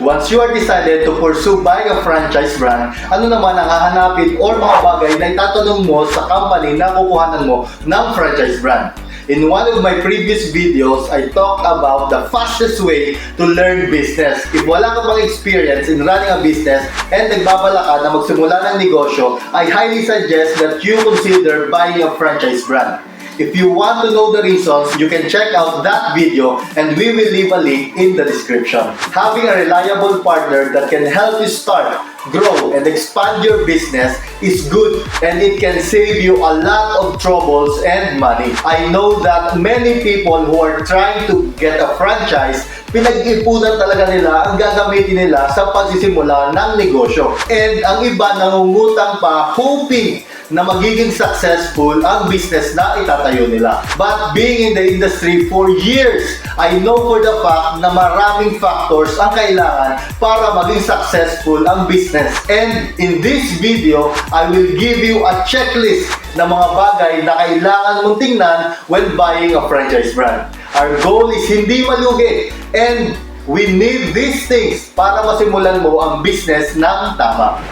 Once you are decided to pursue buying a franchise brand, ano naman ang hahanapin or mga bagay na itatanong mo sa company na kukuhanan mo ng franchise brand? In one of my previous videos, I talked about the fastest way to learn business. If wala ka pang experience in running a business and nagbabala ka na magsimula ng negosyo, I highly suggest that you consider buying a franchise brand. If you want to know the reasons, you can check out that video and we will leave a link in the description. Having a reliable partner that can help you start, grow, and expand your business is good and it can save you a lot of troubles and money. I know that many people who are trying to get a franchise, pinag-ipunan talaga nila ang gagamitin nila sa pagsisimula ng negosyo. And ang iba nangungutang pa hoping na magiging successful ang business na itatayo nila. But being in the industry for years, I know for the fact na maraming factors ang kailangan para maging successful ang business. And in this video, I will give you a checklist na mga bagay na kailangan mong tingnan when buying a franchise brand. Our goal is hindi malugi and we need these things para masimulan mo ang business ng tama.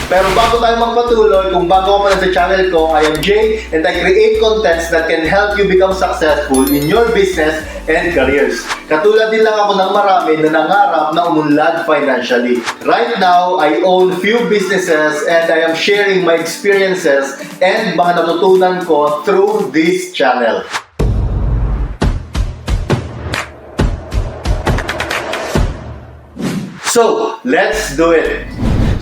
Pero bago tayo magpatuloy, kung bago ka pa lang sa channel ko, I am Jay and I create contents that can help you become successful in your business and careers. Katulad din lang ako ng marami na nangarap na umunlad financially. Right now, I own few businesses and I am sharing my experiences and mga natutunan ko through this channel. So, let's do it!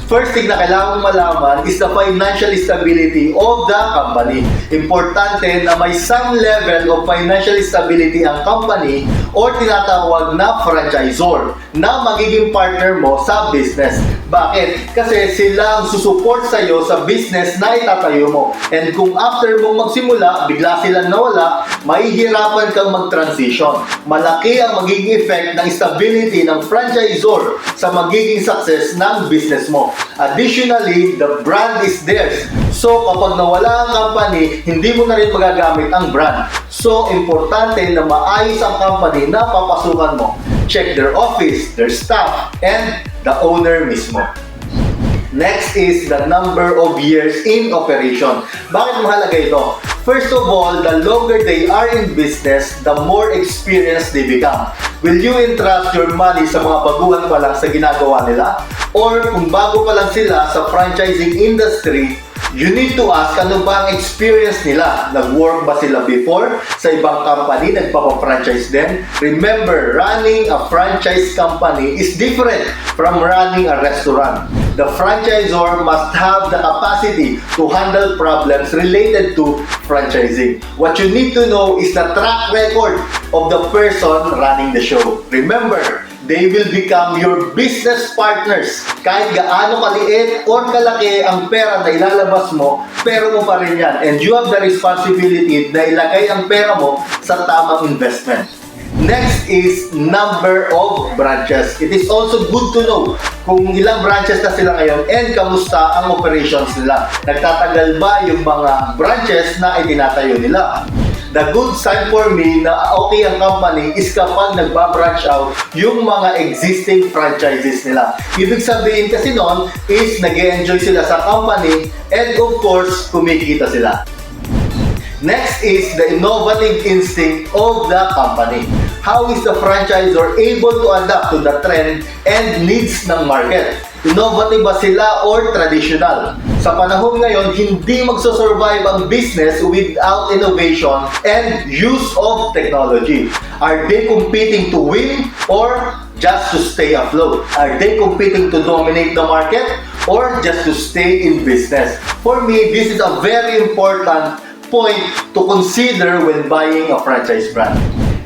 First thing na kailangan malaman is the financial stability of the company. Importante na may some level of financial stability ang company or tinatawag na franchisor na magiging partner mo sa business. Bakit? Kasi sila ang susupport sa'yo sa business na itatayo mo. And kung after mong magsimula, bigla silang nawala, mahihirapan kang mag-transition. Malaki ang magiging effect ng stability ng franchisor sa magiging success ng business mo. Additionally, the brand is theirs. So, kapag nawala ang company, hindi mo na rin magagamit ang brand. So, importante na maayos ang company na papasukan mo. Check their office, their staff, and the owner mismo. Next is the number of years in operation. Bakit mahalaga ito? First of all, the longer they are in business, the more experienced they become. Will you entrust your money sa mga baguhan pa lang sa ginagawa nila? Or kung bago pa lang sila sa franchising industry, you need to ask ano ba ang experience nila. Nag-work ba sila before sa ibang company, nagpapa-franchise din? Remember, running a franchise company is different from running a restaurant. The franchisor must have the capacity to handle problems related to franchising. What you need to know is the track record of the person running the show. Remember, they will become your business partners. Kahit gaano kaliit or kalaki ang pera na ilalabas mo, pera mo pa rin yan. And you have the responsibility na ilagay ang pera mo sa tamang investment. Next is number of branches. It is also good to know kung ilang branches na sila ngayon and kamusta ang operations nila. Nagtatagal ba yung mga branches na itinatayo nila? The good sign for me na okay ang company is kapag nagba-branch out yung mga existing franchises nila. Ibig sabihin kasi noon is nag-enjoy sila sa company and of course kumikita sila. Next is the innovative instinct of the company. How is the franchisor able to adapt to the trend and needs ng market? Innovative ba sila or traditional? Sa panahon ngayon, hindi magsusurvive ang business without innovation and use of technology. Are they competing to win or just to stay afloat? Are they competing to dominate the market or just to stay in business? For me, this is a very important point to consider when buying a franchise brand.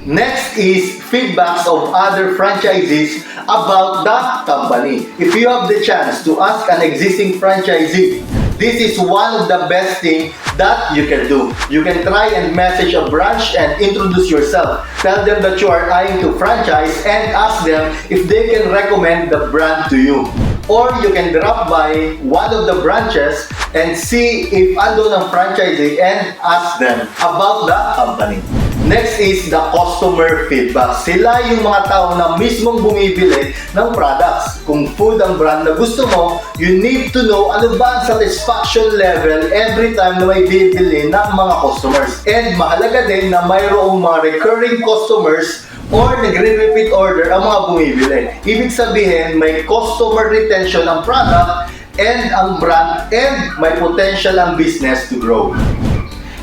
Next is feedbacks of other franchisees about the company. If you have the chance to ask an existing franchisee, this is one of the best things that you can do. You can try and message a branch and introduce yourself. Tell them that you are eyeing to franchise and ask them if they can recommend the brand to you. Or you can drop by one of the branches and see if andun ang franchisee and ask them about the company. Next is the customer feedback. Sila yung mga tao na mismong bumibili ng products. Kung food ang brand na gusto mo, you need to know ano ba ang satisfaction level every time na may bibili ng mga customers. And mahalaga din na mayroong mga recurring customers or nagre-repeat order ang mga bumibili. Ibig sabihin, may customer retention ang product and ang brand and may potential ang business to grow.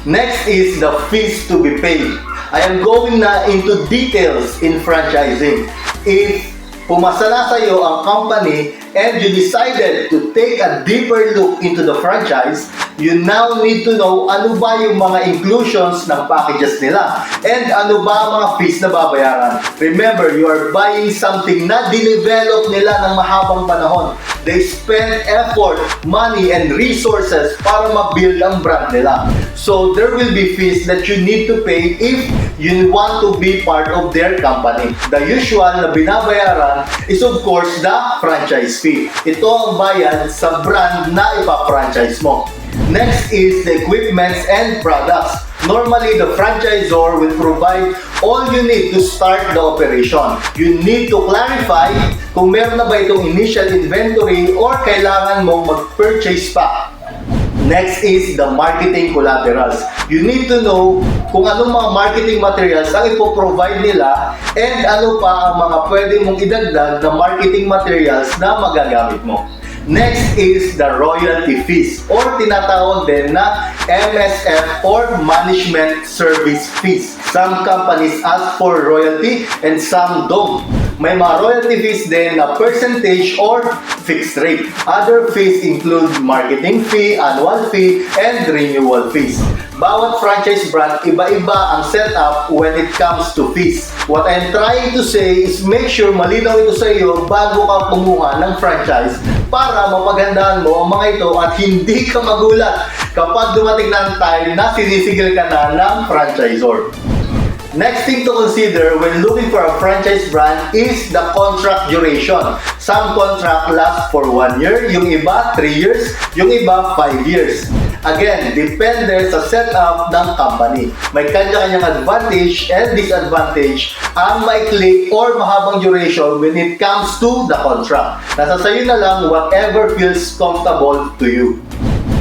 Next is the fees to be paid. I am going na into details in franchising. If pumasa na sa'yo ang company and you decided to take a deeper look into the franchise, you now need to know ano ba yung mga inclusions ng packages nila and ano ba ang mga fees na babayaran. Remember, you are buying something na dinevelop nila ng mahabang panahon. They spend effort, money, and resources para ma-build ang brand nila. So, there will be fees that you need to pay if you want to be part of their company. The usual na binabayaran is of course the franchise fee. Ito ang bayad sa brand na ipa-franchise mo. Next is the equipments and products. Normally, the franchisor will provide all you need to start the operation. You need to clarify kung meron na ba itong initial inventory or kailangan mo mag-purchase pa. Next is the marketing collaterals. You need to know kung anong mga marketing materials ang ipoprovide nila and ano pa ang mga pwede mong idagdag na marketing materials na magagamit mo. Next is the royalty fees or tinatawag din na MSF or Management Service Fees. Some companies ask for royalty and some don't. May mga royalty fees din na percentage or fixed rate. Other fees include marketing fee, annual fee, and renewal fees. Bawat franchise brand, iba-iba ang setup when it comes to fees. What I'm trying to say is make sure malinaw ito sa iyo bago ka kumuha ng franchise para mapagandaan mo ang mga ito at hindi ka magulat kapag dumating na ang time na sinisigil ka na ng franchisor. Next thing to consider when looking for a franchise brand is the contract duration. Some contract last for 1 year, yung iba 3 years, yung iba 5 years. Again, depende sa setup ng company. May kanya-kanyang advantage and disadvantage ang maikli or mahabang duration when it comes to the contract. Nasa sayo na lang whatever feels comfortable to you.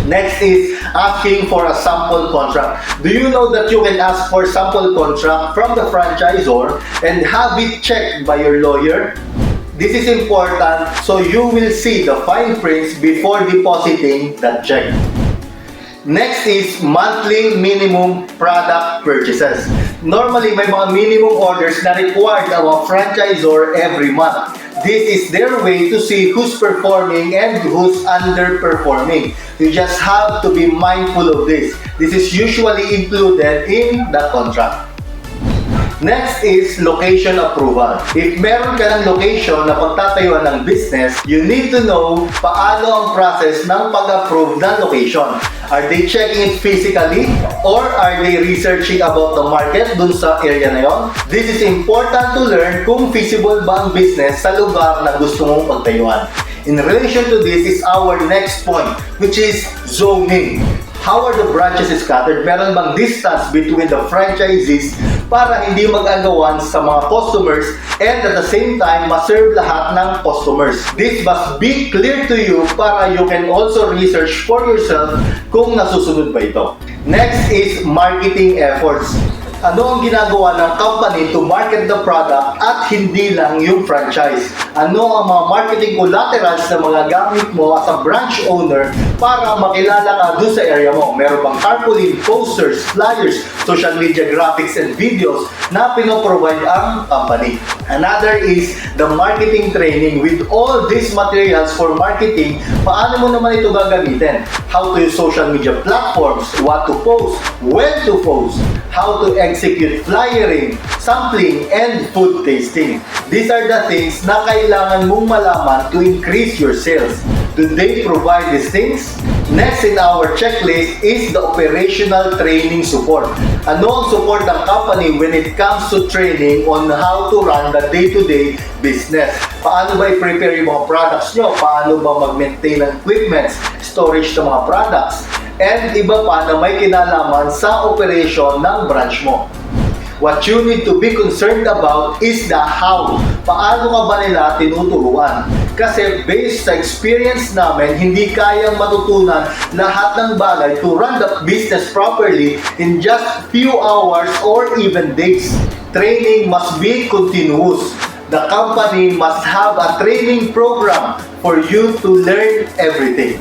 Next is asking for a sample contract. Do you know that you can ask for sample contract from the franchisor and have it checked by your lawyer? This is important so you will see the fine prints before depositing that check. Next is monthly minimum product purchases. Normally, may mga minimum orders na required ang mga franchisor every month. This is their way to see who's performing and who's underperforming. You just have to be mindful of this. This is usually included in the contract. Next is location approval. If meron ka ng location na pagtatayuan ng business, you need to know paano ang process ng pag-approve ng location. Are they checking it physically or are they researching about the market dun sa area na yon? This is important to learn kung feasible ba ang business sa lugar na gusto mong pagtayuan. In relation to this is our next point, which is zoning. How are the branches scattered? Meron bang distance between the franchisees para hindi mag-agawan sa mga customers and at the same time ma-serve lahat ng customers? This must be clear to you para you can also research for yourself kung nasusunod ba ito. Next is marketing efforts. Ano ang ginagawa ng company to market the product at hindi lang yung franchise? Ano ang mga marketing collaterals na mga gamit mo as a branch owner para makilala ka dun sa area mo? Meron bang tarpaulin, posters, flyers, social media graphics and videos na pinoprovide ang company? Another is the marketing training. With all these materials for marketing, paano mo naman ito gagamitin? How to use social media platforms, what to post, when to post, how to execute flyering, sampling, and food tasting. These are the things na kailangan mong malaman to increase your sales. Do they provide these things? Next in our checklist is the operational training support. Ano ang support ng company when it comes to training on how to run the day-to-day business? Paano ba i-prepare yung mga products nyo? Paano ba mag-maintain ng equipments, storage ng mga products? And iba pa na may kinalaman sa operation ng branch mo. What you need to be concerned about is the how. Paano ka ba nila tinuturuan? Kasi based sa experience namin, hindi kayang matutunan lahat ng bagay to run the business properly in just few hours or even days. Training must be continuous. The company must have a training program for you to learn everything.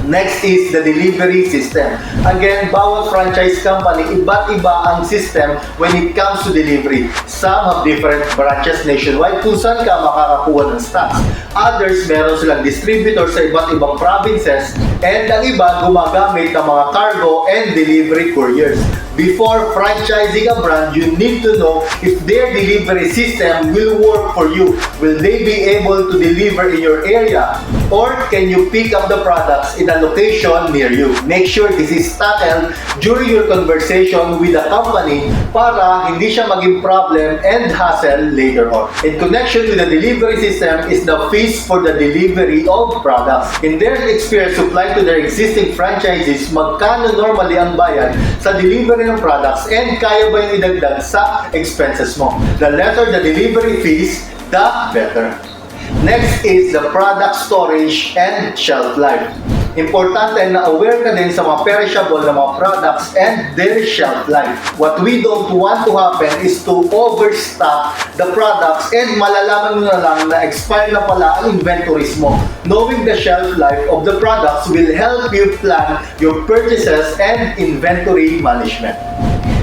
Next is the delivery system. Again, bawat franchise company, iba't iba ang system when it comes to delivery. Some have different branches nationwide kung saan ka makakakuha ng stocks. Others, meron silang distributor sa iba't ibang provinces, and ang iba gumagamit ng mga cargo and delivery couriers. Before franchising a brand, you need to know if their delivery system will work for you. Will they be able to deliver in your area? Or can you pick up the products in a location near you? Make sure this is tackled during your conversation with the company para hindi siya maging problem and hassle later on. In connection with the delivery system is the fees for the delivery of products. In their experience supplying to their existing franchises, magkano normally ang bayad sa delivery ng products and kaya ba yung idagdag sa expenses mo? The lesser the delivery fees, the better. Next is the product storage and shelf life. Importante na aware ka din sa mga perishable na mga products and their shelf life. What we don't want to happen is to overstock the products and malalaman mo na lang na expire na pala ang inventories mo. Knowing the shelf life of the products will help you plan your purchases and inventory management.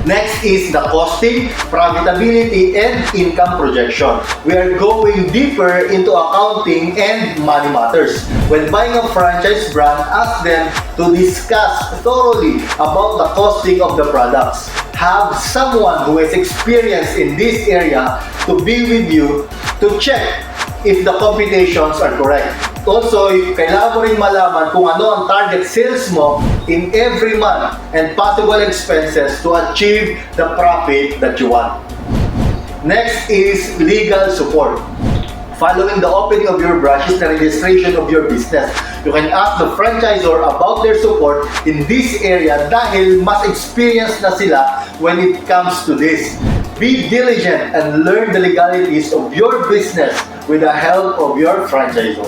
Next is the costing, profitability, and income projection. We are going deeper into accounting and money matters. When buying a franchise brand, ask them to discuss thoroughly about the costing of the products. Have someone who has experience in this area to be with you to check if the computations are correct. Also, kailangan mo rin malaman kung ano ang target sales mo in every month and possible expenses to achieve the profit that you want. Next is legal support. Following the opening of your branch is the registration of your business. You can ask the franchisor about their support in this area dahil mas experienced na sila when it comes to this. Be diligent and learn the legalities of your business with the help of your franchisor.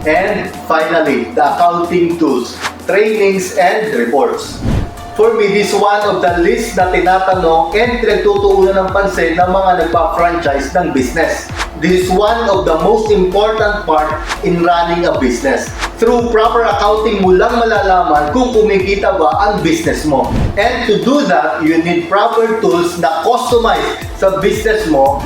And finally, the accounting tools, trainings, and reports. For me, this one of the list na tinatanong and pinagtutuunan ng pansin ng mga nagpa-franchise ng business. This is one of the most important part in running a business. Through proper accounting mo lang malalaman kung kumikita ba ang business mo. And to do that, you need proper tools na customize sa business mo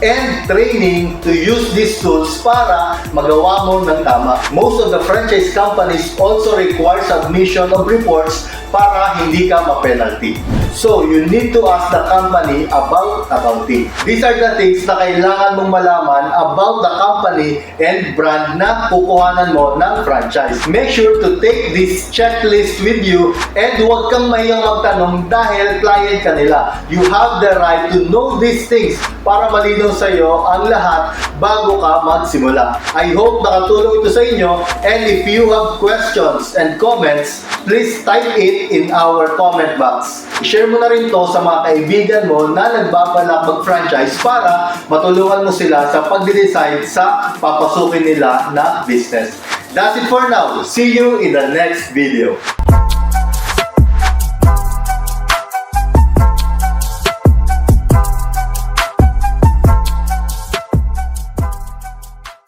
and training to use these tools para magawa mo ng tama. Most of the franchise companies also require submission of reports para hindi ka ma-penalty. So, you need to ask the company about accounting. These are the things na kailangan mong malaman about the company and brand na kukuhanan mo ng franchise. Make sure to take this checklist with you and huwag kang mahiyang magtanong dahil client ka nila. You have the right to know these things para malinaw sa iyo ang lahat bago ka magsimula. I hope nakatulong ito sa inyo, and if you have questions and comments, please type it in our comment box. I-share mo na rin to sa mga kaibigan mo na nagbabalak mag-franchise para matulungan mo sila sa pagde-decide sa papasukin nila na business. That's it for now. See you in the next video.